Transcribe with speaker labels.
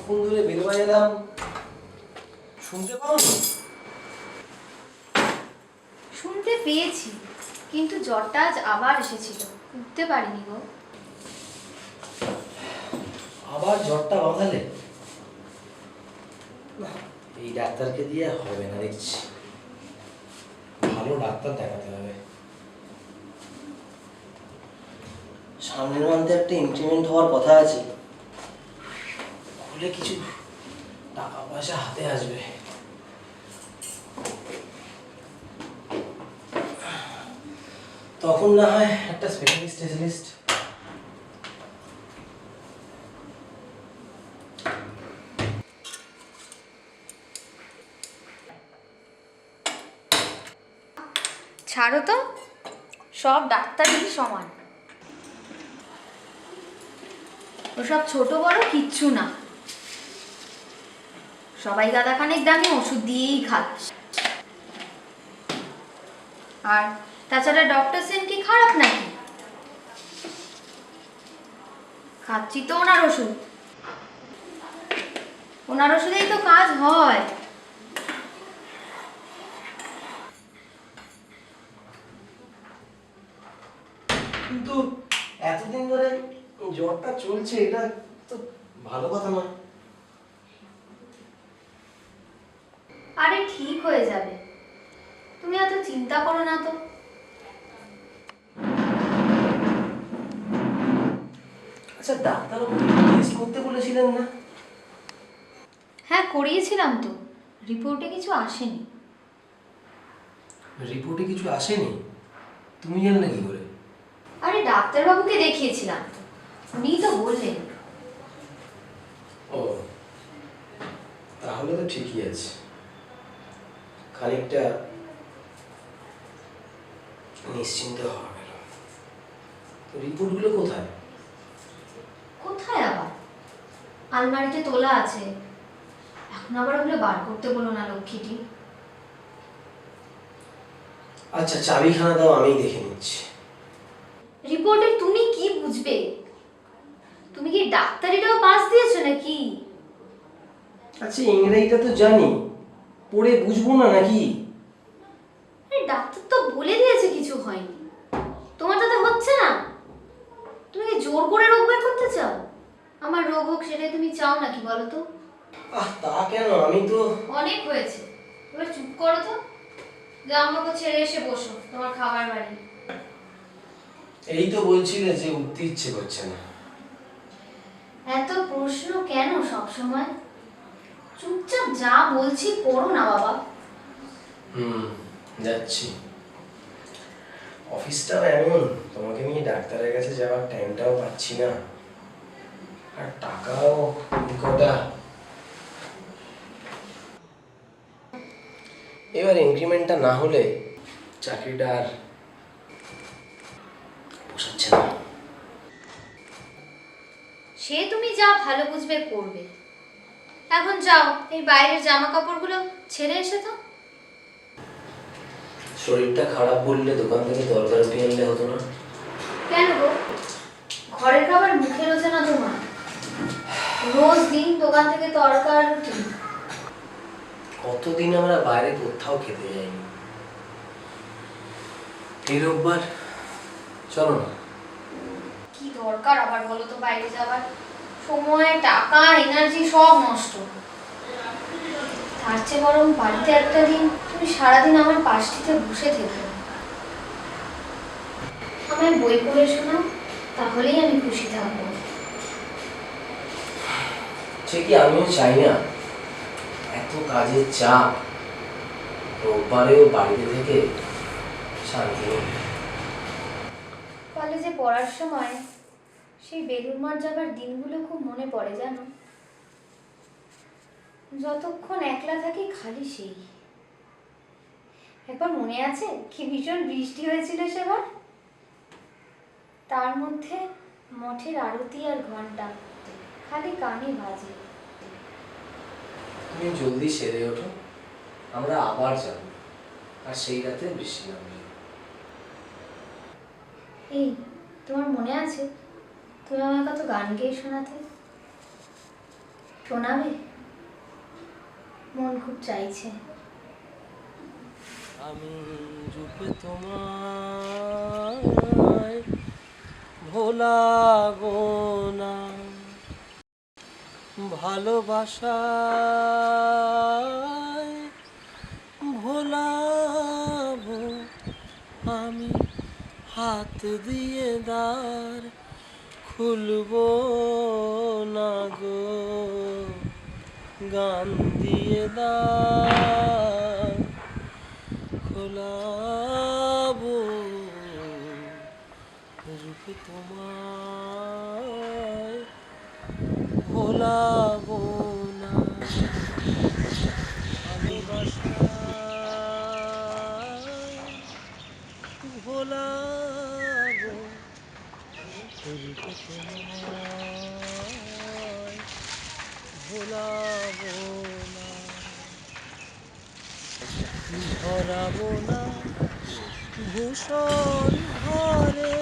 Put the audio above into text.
Speaker 1: এতক্ষণ ধরে বেরোয় এলাম, শুনতে পাওনি?
Speaker 2: শুনতে পেয়েছি, কিন্তু জ্বরটা আজ আবার এসেছিল, উঠতে পারিনি গো।
Speaker 1: আবার জ্বরটা বাঁধালে? এই ডাক্তারকে দিয়ে হবে না দেখছি, ভালো ডাক্তার দেখাতে হবে। সামনের মান্থে একটা ইনক্রিমেন্ট হওয়ার কথা আছে, হলে কিছু টাকা পয়সা হাতে আসবে। তখন না হয় একটা স্পেশালিস্ট
Speaker 2: ছাড়ো তো, সব ডাক্তারই সমান, ওসব ছোট বড় কিচ্ছু না, সবাই গাদাখানেক দামি ওষুধ দিয়েই খাচ্ছে। আর তাছাড়া ডক্টর সেন কি খারাপ নাকি? খাচ্ছি তো ওনার ওষুধেই তো কাজ হয়।
Speaker 1: কিন্তু এতদিন ধরে জ্বরটা চলছে, এটা তো ভালো কথা নয়।
Speaker 2: আরে ঠিক হয়ে যাবে, তুমি এত চিন্তা করো না তো।
Speaker 1: আচ্ছা, ডাক্তারবাবু টেস্ট করতে বলেছিলেন না?
Speaker 2: হ্যাঁ করিয়েছিলাম তো, রিপোর্টে কিছু আসেনি।
Speaker 1: রিপোর্টে কিছু আসেনি? তুমি জানলে কি করে?
Speaker 2: আরে ডাক্তারবাবুকে দেখিয়েছিলাম, উনিই তো বললেন।
Speaker 1: ও, তাহলে তো ঠিকই আছে, খানিকটা নিশ্চিন্ত হওয়া গেল। তো রিপোর্টগুলো কোথায়?
Speaker 2: কোথায় আবার? আলমারিতে তোলা আছে, এখন আবার ওগুলো বার করতে বলো না লক্ষ্মীটি।
Speaker 1: আচ্ছা, চাবিখানা দাও, আমি দেখে নিচ্ছি।
Speaker 2: রিপোর্টে তুমি কি বুঝবে? তুমি কি ডাক্তারিটাও পাস দিয়েছো নাকি?
Speaker 1: আচ্ছা, ইংরেজিটা তো জানি, পড়ে বুঝবো না নাকি?
Speaker 2: ডাক্তার তো বলে দিয়েছে কিছু হয়নি, তোমার তাতে হচ্ছে না। তুমি কি জোর করে রোগ বের করতে চাও? আমার রোগ হোক সেটাই তুমি চাও নাকি বলো তো?
Speaker 1: তা কেন, আমি তো...
Speaker 2: অনেক হয়েছে, এবার চুপ করো তো, যা আমাকে ছেড়ে এসে বসো তোমার খাবার বাড়ি।
Speaker 1: এই তো বলছিলে যে উঠতে ইচ্ছে করছে না।
Speaker 2: এত প্রশ্ন কেন সব সময়? চুপচাপ যা বলছি করো না বাবা।
Speaker 1: যাচ্ছি। অফিসটাও এমন, তোমাকে নিয়ে ডাক্তারের কাছে যাওয়ার টাইমটাও পাচ্ছি না, আর টাকাও কটা। এবার ইনক্রিমেন্টটা না হলে চাকরিটা আর পোষাচ্ছে না।
Speaker 2: সে তুমি যা ভালো বুঝবে করবে। এখন যাও, এই বাইরের জামা কাপড়গুলো ছেড়ে এসে তো।
Speaker 1: শরীরটা খারাপ বললে দোকান থেকে তরকারি রুটি আনলে হতো না?
Speaker 2: কেন গো, ঘরের খাবার মুখে রোজে না তোমার? রোজ দিন দোকান থেকে তরকার রুটি।
Speaker 1: কতদিন আমরা বাইরে কোথাও খেতে যাইনি, এই রোববার চলো না।
Speaker 2: কি দরকার আবার বলো তো বাইরে যাবার? সময়, টাকা, এনার্জি সব নষ্ট। তার চেয়ে বরং বাড়িতে একটা দিন তুমি সারাদিন আমার পাশটিতে বসে থেকো, আমায় বই পড়ে শোনাও, তাহলেই আমি খুশি থাকবো।
Speaker 1: সে কি আমিও চাই না, এত কাজের চাপ, রোববারেও বাড়িতে থেকে শান্তি নেই।
Speaker 2: কলেজে পড়ার সময় সেই বেলুড় মঠ যাবার দিনগুলো খুব মনে পড়ে জানো। যতক্ষণ একলা থাকি খালি সেই। একবার মনে আছে কি ভীষণ বৃষ্টি হয়েছিল সেবার? তার মধ্যে মঠের আরতি আর ঘন্টা খালি কানে বাজে।
Speaker 1: তুমি জলদি সেরে ওঠো, আমরা আবার যাব, আর সেই রাতে বৃষ্টি নামবে।
Speaker 2: এই, তোমার মনে আছে তুমি আমায় কত গান গেয়ে শোনাতে? শোনাবে? মন খুব চাইছে।
Speaker 1: আমি রূপে তোমায় ভোলাবো না, ভালোবাসায় ভোলাবো আমি, হাত দিয়ে দ্বার খুলবো না গো, গান দিয়ে দ্বার খোলাবো, রূপে তোমায় ভোলাবো না, ভালোবাসায় ভোলাবো, রূপে তোমায় ভোলাবো না, ধরাবো না ভূষণ ঘরে